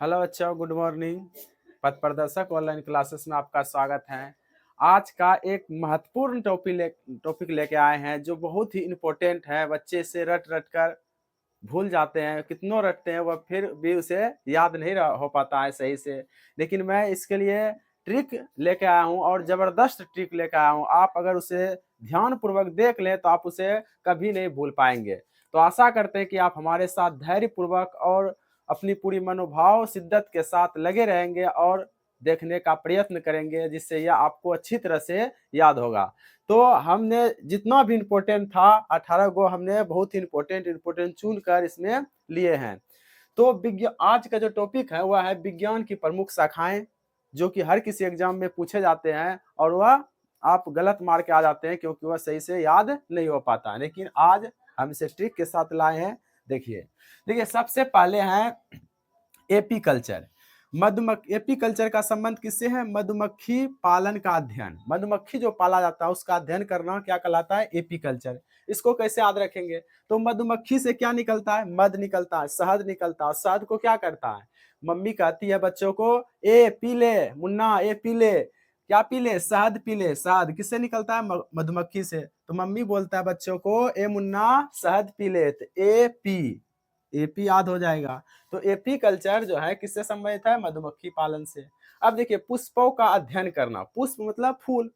Hello बच्चों, good morning. पथ प्रदर्शक ऑनलाइन क्लासेस में आपका स्वागत है। आज का एक महत्वपूर्ण टॉपिक लेके आए हैं जो बहुत ही इम्पोर्टेंट है। बच्चे से रट रट कर भूल जाते हैं, कितनों रटते हैं वह फिर भी उसे याद नहीं हो पाता है सही से। लेकिन मैं इसके लिए ट्रिक लेके आया हूँ और जबरदस्त ट्रिक लेके आया हूँ। आप अगर उसे ध्यान पूर्वक देख लें तो आप उसे कभी नहीं भूल पाएंगे। तो आशा करते हैं कि आप हमारे साथ धैर्य पूर्वक और अपनी पूरी मनोभाव शिद्दत के साथ लगे रहेंगे और देखने का प्रयत्न करेंगे, जिससे यह आपको अच्छी तरह से याद होगा। तो हमने जितना भी इम्पोर्टेंट था 18 गो हमने बहुत ही इम्पोर्टेंट चुन कर इसमें लिए हैं। तो विज्ञान आज का जो टॉपिक है वह है विज्ञान की प्रमुख शाखाएं, जो कि हर किसी एग्जाम में पूछे जाते हैं और वह आप गलत मार के आ जाते हैं क्योंकि वह सही से याद नहीं हो पाता। लेकिन आज हम इसे ट्रिक के साथ लाए हैं। देखिए देखिए सबसे पहले हैं एपीकल्चर। एपीकल्चर का संबंध किससे है? मधुमक्खी पालन का अध्ययन। मधुमक्खी जो पाला जाता है उसका अध्ययन करना क्या कहलाता है? एपीकल्चर। इसको कैसे याद रखेंगे? तो मधुमक्खी से क्या निकलता है? मध निकलता है, शहद निकलता है। शहद को क्या करता है? मम्मी कहती है बच्चों को, ए पी ले मुन्ना, ए पी ले। क्या पी ले? शहद पी ले। शहद किससे निकलता है? मधुमक्खी से। तो मम्मी बोलता है बच्चों को, ए मुन्ना शहद पी ले। तो ए पी, एपी याद हो जाएगा। तो एपी कल्चर जो है किससे संबंधित है? मधुमक्खी पालन से। अब देखिए पुष्पों का अध्ययन करना। पुष्प मतलब फूल,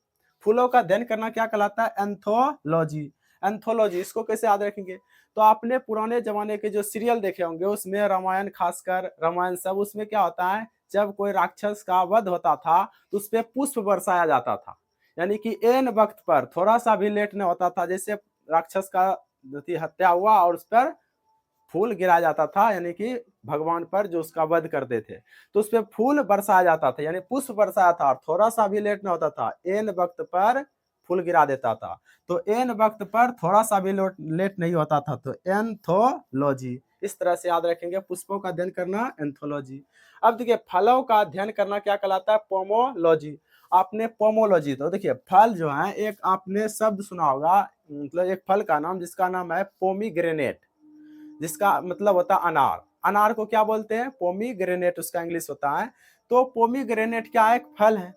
फूलों का अध्ययन करना क्या कहलाता है? एंथोलॉजी। एंथोलॉजी इसको कैसे याद रखेंगे? तो आपने पुराने जमाने के जो सीरियल देखे होंगे उसमें रामायण, खासकर रामायण सब, उसमें क्या होता है जब कोई राक्षस का वध होता था तो उस पर पुष्प बरसाया जाता था। यानी कि एन वक्त पर थोड़ा सा भी लेट नहीं होता था, जैसे राक्षस का हत्या हुआ और उस पर फूल गिराया जाता था, यानी कि भगवान पर जो उसका वध करते थे तो उस पर फूल बरसाया जाता था, यानी पुष्प बरसाया था। और थोड़ा सा भी लेट नहीं होता था, एन वक्त पर फूल गिरा देता था। तो एन वक्त पर थोड़ा सा भी लेट नहीं होता था, तो एंथोलॉजी। इस तरह से याद रखेंगे, पुष्पों का अध्ययन करना एंथोलॉजी। अब देखिए फलों का अध्ययन करना क्या कहलाता है? पोमोलॉजी। आपने पोमोलॉजी, तो देखिए फल जो है, एक आपने शब्द सुना होगा, मतलब एक फल का नाम जिसका नाम है पोमीग्रेनेट, जिसका मतलब होता है अनार। अनार को क्या बोलते हैं? पोमीग्रेनेट उसका इंग्लिश होता है। तो पोमीग्रेनेट क्या है? एक फल है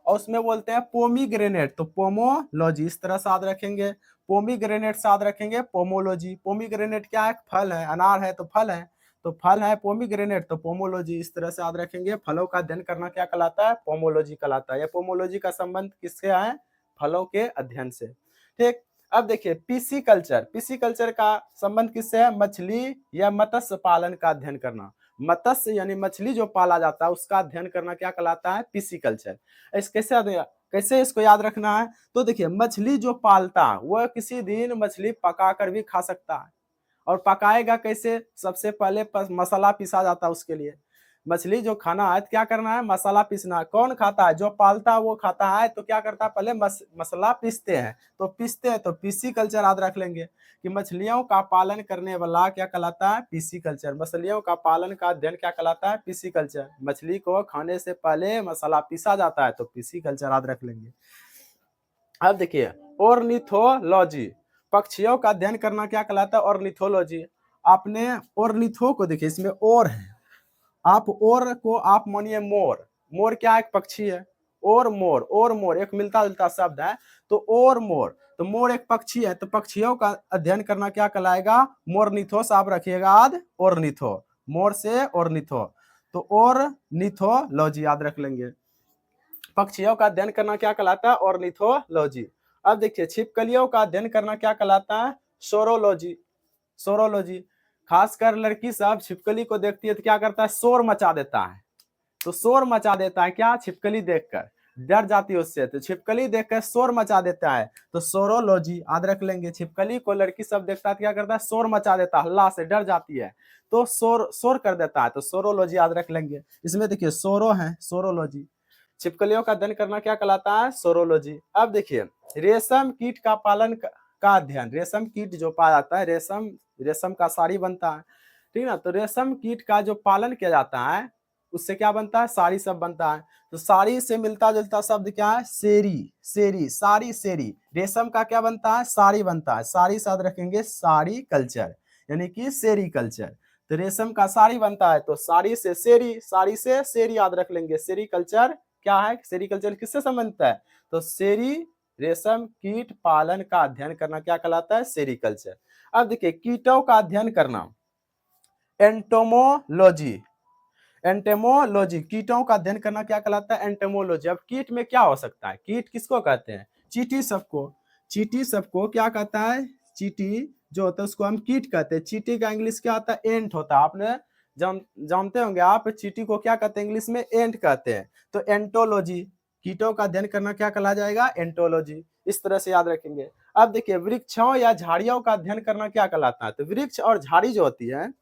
और उसमें बोलते हैं पोमीग्रेनेट। तो पोमोलॉजी इस तरह से याद रखेंगे। पोमीग्रेनेट से याद रखेंगे पोमोलॉजी। पोमीग्रेनेट क्या है? एक फल है, अनार है तो फल है, तो फल है पोमीग्रेनेट, तो पोमोलॉजी इस तरह से याद रखेंगे। फलों का अध्ययन करना क्या कहलाता है? पोमोलॉजी कहलाता है। या पोमोलॉजी का संबंध किससे है? फलों के अध्ययन से। ठीक। अब देखिए पीसी कल्चर। पीसी कल्चर का संबंध किससे है? मछली या मत्स्य पालन का अध्ययन करना। मत्स्य यानी मछली जो पाला जाता है उसका अध्ययन करना क्या कहलाता है? PC culture. कैसे इसको याद रखना है? तो देखिए मछली जो पालता है वह किसी दिन मछली पका कर भी खा सकता है। और पकाएगा कैसे? सबसे पहले मसाला पीसा जाता है उसके लिए। मछली जो खाना है तो क्या करना है? मसाला पीसना है। कौन खाता है? जो पालता है वो खाता है। तो क्या करता है? पहले मसाला पीसते हैं। तो पीसते हैं तो पीसी कल्चर याद रख लेंगे कि मछलियों का पालन करने वाला क्या कहलाता है? PC culture. मछलियों का पालन का अध्ययन क्या कहलाता है? PC culture. मछली को खाने से पहले मसाला पीसा जाता है तो पीसी कल्चर याद रख लेंगे। अब देखिए ऑर्निथोलॉजी। पक्षियों का अध्ययन करना क्या कहलाता है? ऑर्निथोलॉजी। आपने ऑर्निथो को देखिए, इसमें और है, आप और को आप मानिए मोर। मोर क्या एक पक्षी है? और मोर एक मिलता जुलता शब्द है। तो और मोर, तो मोर एक पक्षी है, तो पक्षियों का अध्ययन करना क्या कहलाएगा? मोरनिथोस आप रखिएगा याद। ऑर्निथो, मोर से ऑर्निथो, तो ऑर्निथोलॉजी याद रख लेंगे। पक्षियों का अध्ययन करना क्या कहलाता है? ऑर्निथोलॉजी। अब देखिए छिपकलियों का अध्ययन करना क्या कहलाता है? सोरोलॉजी। सोरोलॉजी। खासकर लड़की सब छिपकली को देखती है तो क्या करता है? शोर मचा देता है। तो शोर मचा देता है क्या? छिपकली देखकर डर जाती है उससे, तो छिपकली देखकर शोर मचा देता है, तो सोरोलॉजी याद रख लेंगे। छिपकली को लड़की सब देखता है तो क्या करता है? शोर मचा देता है, हल्ला से डर जाती है, तो शोर शोर कर देता है, तो सोरोलॉजी याद रख लेंगे। इसमें देखिए सोरो है, सोरोलॉजी। छिपकलियों का अध्ययन करना क्या कहलाता है? सोरोलॉजी। अब देखिए रेशम कीट का पालन का अध्ययन। रेशम कीट जो पाया जाता है, रेशम का साड़ी बनता है, ठीक ना। तो रेशम कीट का जो पालन किया जाता है उससे क्या बनता है? साड़ी सब बनता है। तो साड़ी से मिलता जुलता शब्द क्या है? सेरी। सेरी, साड़ी, सेरी। रेशम का क्या बनता है? साड़ी बनता है। साड़ी से याद रखेंगे साड़ी कल्चर, यानी कि सेरी कल्चर। तो रेशम का साड़ी बनता है, तो साड़ी से सेरी, साड़ी से सेरी याद रख लेंगे। सेरीकल्चर क्या है, सेरीकल्चर किससे संबंधित है, तो सेरी रेशम कीट पालन का अध्ययन करना क्या कहलाता है, सेरीकल्चर। अब देखिए कीटों का अध्ययन करना, एंटोमोलॉजी। एंटेमोलॉजी, कीटों का अध्ययन करना क्या कहलाता है, एंटेमोलॉजी। अब कीट में क्या हो सकता है, कीट किसको कहते हैं, चींटी सबको, चींटी सबको क्या कहता है, चींटी जो होता है उसको हम कीट कहते हैं। चींटी का इंग्लिश क्या होता है, एंट होता है। आपने जानते होंगे आप, चींटी को क्या कहते हैं इंग्लिश में, एंट कहते हैं। तो एंटोलॉजी, कीटों का अध्ययन करना क्या कहला जाएगा, एंटोलॉजी। इस तरह से याद रखेंगे। अब देखिए वृक्षों या झाड़ियों का अध्ययन करना क्या कहलाता है, तो वृक्ष और झाड़ी जो होती है,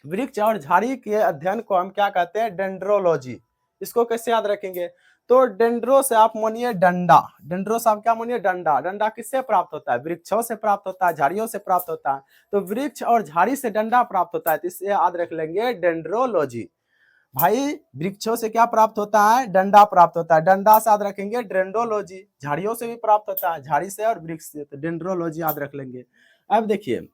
वृक्ष और झाड़ी के अध्ययन को हम क्या कहते हैं, डेंड्रोलॉजी। इसको कैसे याद रखेंगे, तो डेंड्रो से आप मानिए डंडा, डेंड्रो से आप क्या मानिए, डंडा। डंडा किससे प्राप्त होता है, वृक्षों से प्राप्त होता है, झाड़ियों से प्राप्त होता है। तो वृक्ष और झाड़ी से डंडा प्राप्त होता है, तो इससे याद रख लेंगे डेंड्रोलॉजी। भाई वृक्षों से क्या प्राप्त होता है, डंडा प्राप्त होता है, डंडा से याद रखेंगे डेंड्रोलॉजी। झाड़ियों से भी प्राप्त होता है, झाड़ी से और वृक्ष से, तो डेंड्रोलॉजी याद रख लेंगे। अब देखिए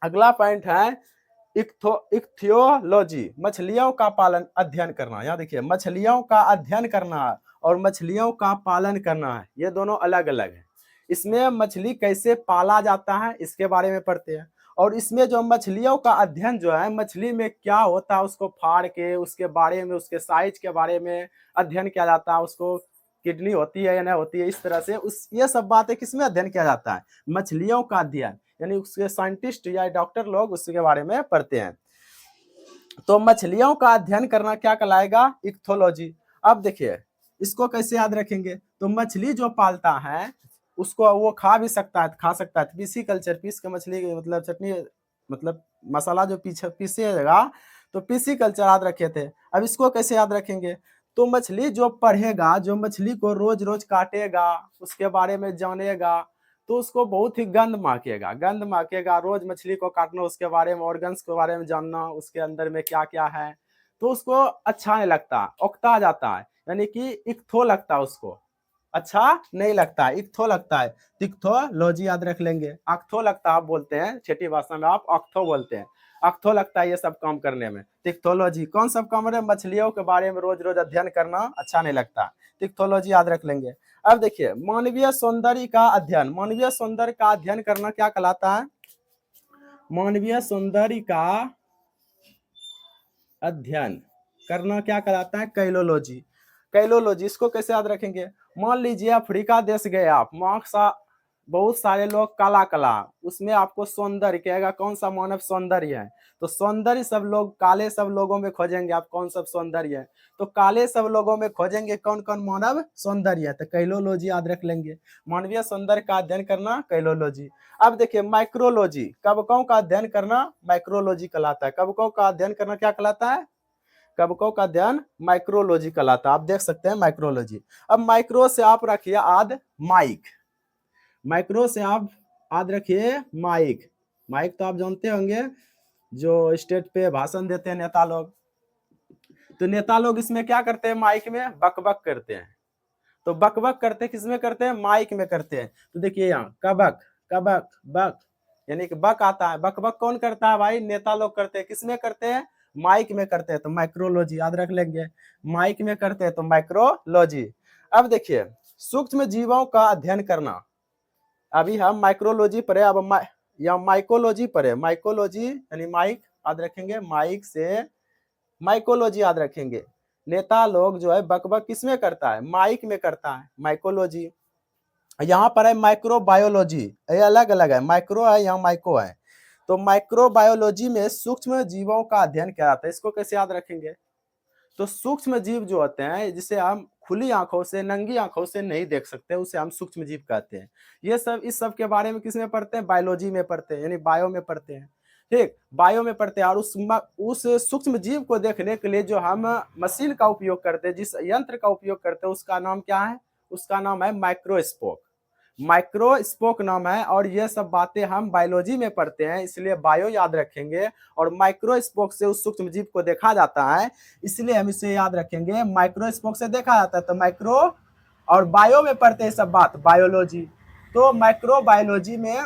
अगला पॉइंट है इक्थियोलॉजी, मछलियों का पालन अध्ययन करना। यहाँ देखिए मछलियों का अध्ययन करना है और मछलियों का पालन करना है, ये दोनों अलग अलग है। इसमें मछली कैसे पाला जाता है इसके बारे में पढ़ते हैं, और इसमें जो मछलियों का अध्ययन जो है, मछली में क्या होता है उसको फाड़ के उसके बारे में, उसके साइज के बारे में अध्ययन किया जाता है, उसको किडनी होती है या नहीं होती है, इस तरह से उस ये सब बातें किसमें अध्ययन किया जाता है, मछलियों का अध्ययन, यानी उसके साइंटिस्ट या डॉक्टर लोग उसके बारे में पढ़ते हैं। तो मछलियों का अध्ययन करना क्या कहलाएगा, इक्थोलॉजी। अब देखिए इसको कैसे याद रखेंगे, तो मछली जो पालता है उसको वो खा भी सकता है, खा सकता है, पीसी कल्चर, पीस के मछली मतलब चटनी मतलब मसाला जो पीसेगा, तो पीसी कल्चर याद रखे थे। अब इसको कैसे याद रखेंगे, तो मछली जो पढ़ेगा, जो मछली को रोज रोज काटेगा, उसके बारे में जानेगा, तो उसको बहुत ही गंध माकेगा, रोज मछली को काटना, उसके बारे में, ऑर्गन्स के बारे में जानना, उसके अंदर में क्या क्या है, तो उसको अच्छा नहीं लगता, उकता जाता है, यानी कि इक्थो लगता है, उसको अच्छा नहीं लगता है, इक्थो लगता है। इक्थोलॉजी याद रख लेंगे। अक्थो लगता है आप बोलते हैं, क्षेत्रीय भाषा में आप अक्थो बोलते हैं, अक्थो लगता है ये सब काम करने में। इक्थोलॉजी कौन सब काम है, मछलियों के बारे में रोज रोज अध्ययन करना अच्छा नहीं लगता, इक्थोलॉजी याद रख लेंगे। अब देखिए मानवीय सौंदर्य का अध्ययन, मानवीय सौंदर्य का अध्ययन करना क्या कहलाता है, मानवीय सौंदर्य का अध्ययन करना क्या कहलाता है, कैलोलॉजी। कैलोलॉजी इसको कैसे याद रखेंगे, मान लीजिए अफ्रीका देश गए आप, वहां बहुत सारे लोग काला काला, उसमें आपको सौंदर्य कहेगा कौन सा मानव सौंदर्य है, तो सौंदर्य सब लोग काले सब लोगों में खोजेंगे आप कौन सब सौंदर्य है, तो काले सब लोगों में खोजेंगे कौन कौन मानव सौंदर्य है, तो कैलोलॉजी याद रख लेंगे। मानवीय सौंदर्य का अध्ययन करना कैलोलॉजी। अब देखिए माइक्रोलॉजी, कवकों का अध्ययन करना माइक्रोलॉजी कहलाता है। कवकों का अध्ययन करना क्या कहलाता है, कवकों का अध्ययन माइक्रोलॉजी कहलाता है। आप देख सकते हैं माइक्रोलॉजी। अब माइक्रो से आप रखिए आद माइक, माइक्रो से आप याद रखिए माइक। माइक तो आप जानते होंगे, जो स्टेज पे भाषण देते हैं नेता लोग, तो नेता लोग इसमें क्या करते हैं, माइक में बकबक करते हैं। तो बकबक करते किसमें करते हैं, माइक में करते हैं। तो देखिए यहाँ कबक कबक बक, यानी कि बक आता है, बकबक कौन करता है भाई, नेता लोग करते हैं, किसमें करते हैं, माइक में करते हैं, तो माइक्रोलॉजी याद रख लेंगे, माइक में करते हैं तो माइक्रोलॉजी। अब देखिए सूक्ष्म जीवों का अध्ययन करना, अभी हम माइक्रोलॉजी पढ़े, अब या माइकोलॉजी पढ़े, माइकोलॉजी यानी माइक याद रखेंगे, माइक से माइकोलॉजी याद रखेंगे। नेता लोग जो है बकबक किसमें करता है, माइक में करता है, माइकोलॉजी। यहाँ पर है माइक्रोबायोलॉजी, ये अलग अलग है, माइक्रो है यहाँ माइको है। तो माइक्रोबायोलॉजी में सूक्ष्म जीवों का अध्ययन किया जाता है, इसको कैसे याद रखेंगे, तो सूक्ष्म जीव जो होते हैं जिसे हम खुली आंखों से, नंगी आंखों से नहीं देख सकते, उसे हम सूक्ष्म जीव कहते हैं। ये सब इस सब के बारे में किसमें पढ़ते हैं, बायोलॉजी में पढ़ते हैं, यानी बायो में पढ़ते हैं, ठीक, बायो में पढ़ते हैं। और उस सूक्ष्म जीव को देखने के लिए जो हम मशीन का उपयोग करते हैं, जिस यंत्र का उपयोग करते हैं, उसका नाम क्या है, उसका नाम है माइक्रोस्कोप, माइक्रोस्कोप नाम है। और ये सब बातें हम बायोलॉजी में पढ़ते हैं, इसलिए बायो याद रखेंगे। और माइक्रोस्कोप से उस सूक्ष्म जीव को देखा जाता है, इसलिए हम इसे याद रखेंगे, माइक्रोस्कोप से देखा जाता है, तो माइक्रो और बायो में पढ़ते हैं सब बात, बायोलॉजी। तो माइक्रोबायोलॉजी में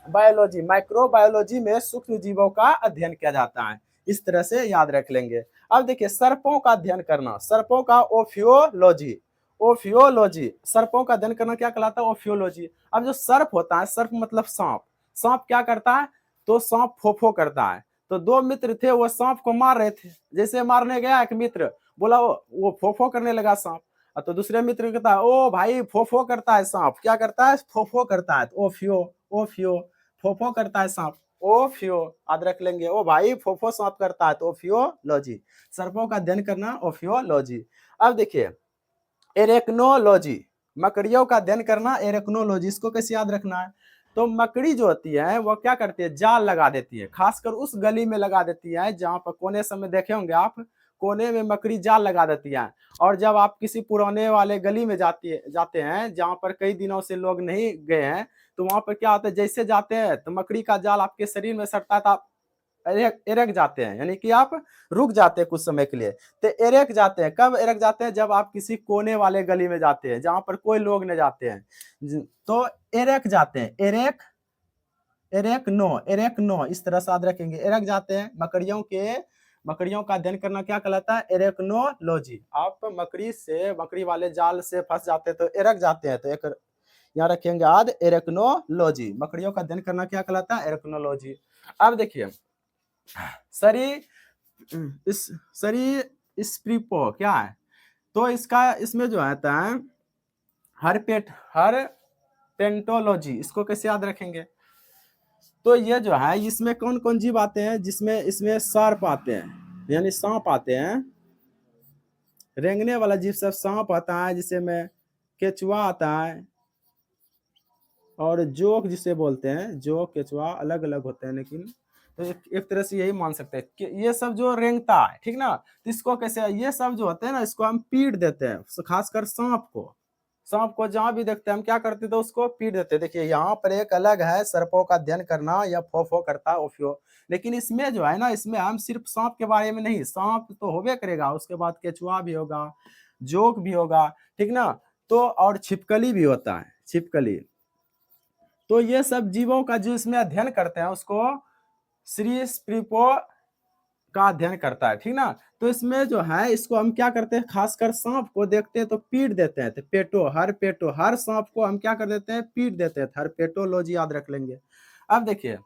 बायोलॉजी, माइक्रोबायोलॉजी में सूक्ष्म जीवों का अध्ययन किया जाता है। इस तरह से याद रख लेंगे। अब देखिए सर्पों का अध्ययन करना, सर्पों का ओफियोलॉजी, ओफियोलॉजी, सर्पों का अध्ययन करना क्या कहलाता है? ओफियोलॉजी। अब जो सर्प होता है, सर्प मतलब सांप, सांप क्या करता है? तो सांप फोफो करता है। तो दो मित्र थे, वो सांप को मार रहे थे, जैसे मारने गया एक मित्र, बोला वो फोफो करने लगा सांप। तो दूसरे मित्र कहता है ओ भाई फोफो करता है सांप, क्या करता है? फोफो करता है। तो ओफियो, ओफियो, फोफो करता है सांप, ओफियो, याद रख लेंगे। ओ भाई फोफो सांप करता है, तो ओफियोलॉजी, सर्पों का अध्ययन करना ओफियोलॉजी। अब देखिए एरेक्नोलॉजी, मकड़ियों का अध्ययन करना एरेक्नोलॉजी। इसको कैसे याद रखना है? तो मकड़ी जो होती है वो क्या करती है? जाल लगा देती है, खासकर उस गली में लगा देती है जहां पर कोने समय देखे होंगे आप, कोने में मकड़ी जाल लगा देती है। और जब आप किसी पुराने वाले गली में जाते हैं जहां पर कई दिनों से लोग नहीं गए हैं, तो वहां पर क्या होता है? जैसे जाते हैं तो मकड़ी का जाल आपके शरीर में सटता है, तो आप एरक जाते हैं, यानी कि आप रुक जाते हैं कुछ समय के लिए। तो एरक जाते हैं, कब एरक जाते हैं? जब आप किसी कोने वाले गली में जाते हैं जहां पर कोई लोग नहीं जाते हैं, तो एरक जाते हैं। एरक, एरक नो, एरक नो, इस तरह से याद रखेंगे। एरक जाते हैं, मकड़ियों का अध्ययन करना क्या कहलाता है? एरेक्नोलॉजी। आप मकड़ी से, मकड़ी वाले जाल से फंस जाते हैं तो एरक जाते हैं, तो एक यहाँ रखेंगे याद, एरेक्नोलॉजी। मकड़ियों का अध्ययन करना क्या कहलाता है? एरेक्नोलॉजी। अब देखिए सरी, इस सरी स्प्रीपो क्या है? तो इसका, इसमें जो आता है हर पेंटोलॉजी, इसको कैसे याद रखेंगे? तो ये जो है इसमें कौन कौन जीव आते हैं? जिसमें इसमें सर्प आते हैं, यानी सांप आते हैं, रेंगने वाला जीव सब सांप आता है, जिसे में केचुआ आता है, और जोक जिसे बोलते हैं, जोक केचुआ अलग अलग होते हैं, लेकिन तो एक तरह से यही मान सकते हैं कि ये सब जो रेंगता है, ठीक ना, तो इसको कैसे, ये सब जो होते हैं ना, इसको हम पीट देते हैं, खासकर सांप को। सांप को जहां भी देखते हैं हम क्या करते थे? उसको पीट देते। देखिए यहाँ पर एक अलग है सर्पों का अध्ययन करना, या फोफो करता ओफियो, लेकिन इसमें जो है ना, इसमें हम सिर्फ सांप के बारे में नहीं, सांप तो होबे करेगा, उसके बाद केचुआ भी होगा, जोक भी होगा, ठीक ना, तो और छिपकली भी होता है, छिपकली। तो ये सब जीवों का जो इसमें अध्ययन करते हैं उसको श्री स्प्रीपो का अध्ययन करता है, ठीक ना। तो इसमें जो है इसको हम क्या करते हैं? खासकर सांप को देखते हैं तो पीट देते हैं, तो पेटो, हर सांप को हम क्या कर देते हैं? पीट देते हैं। हर पेटोलॉजी याद रख लेंगे। अब देखिए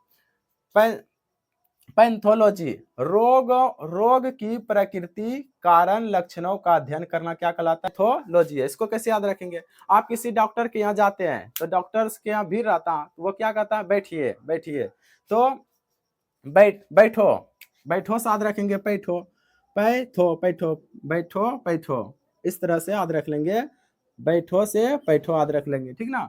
पैथोलॉजी, रोग की प्रकृति, कारण, लक्षणों का अध्ययन करना क्या कहलाता है? पैथोलॉजी है। इसको कैसे याद रखेंगे? आप किसी डॉक्टर के यहाँ जाते हैं तो डॉक्टर्स के यहाँ भीड़ रहता है, तो वो क्या कहता है? बैठिए बैठिए, तो बैठो, बैठो से याद रखेंगे, पैठो, पैठो, पैठो, बैठो, पैठो, इस तरह से याद रख लेंगे। बैठो से पैठो याद रख लेंगे, ठीक ना।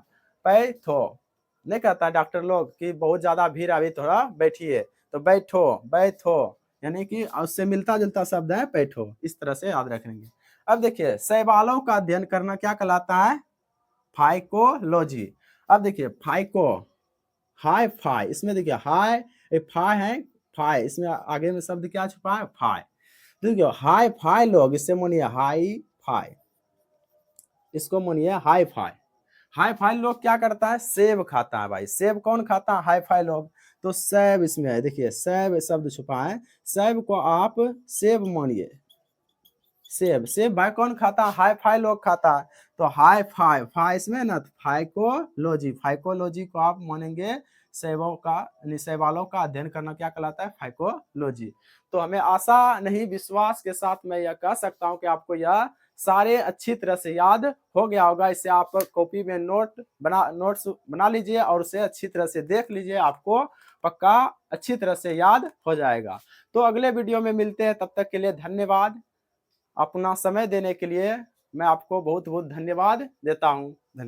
पैठो नहीं कहता डॉक्टर लोग कि बहुत ज्यादा भीड़, अभी थोड़ा बैठिए, तो बैठो, बैठो, यानी कि उससे मिलता जुलता शब्द है पैठो, इस तरह से याद रखेंगे। अब देखिए शैवालों का अध्ययन करना क्या कहलाता है? फाइकोलॉजी। अब देखिए फाइको, हाई फाई, इसमें देखिए हाई, एक फाई है, फाई, इसमें आगे में शब्द क्या छुपा है? फाई। देखिए हाई फाई लोग, इससे मानिए हाई फाई, इसको मानिए हाई फाई। हाई फाई लोग क्या करता है? सेब खाता है भाई। सेब कौन खाता है? हाई फाई लोग। तो सेब इसमें है, देखिए सेब शब्द छुपा है, सेब को आप सेब मानिए, सेब, सेब भाई कौन खाता है? हाई फाई लोग खाता है। तो हाई फाई, फाई इसमें ना, तो फाइकोलॉजी, फाइकोलॉजी को आप मानेंगे शैवों का, शैवालों का अध्ययन करना क्या कहलाता है? फाइकोलॉजी। तो हमें आशा नहीं विश्वास के साथ मैं यह कह सकता हूं कि आपको यह सारे अच्छी तरह से याद हो गया होगा। इसे आप कॉपी में नोट्स बना लीजिए और उसे अच्छी तरह से देख लीजिए, आपको पक्का अच्छी तरह से याद हो जाएगा। तो अगले वीडियो में मिलते हैं, तब तक के लिए धन्यवाद। अपना समय देने के लिए मैं आपको बहुत बहुत धन्यवाद देता हूँ। धन्यवाद।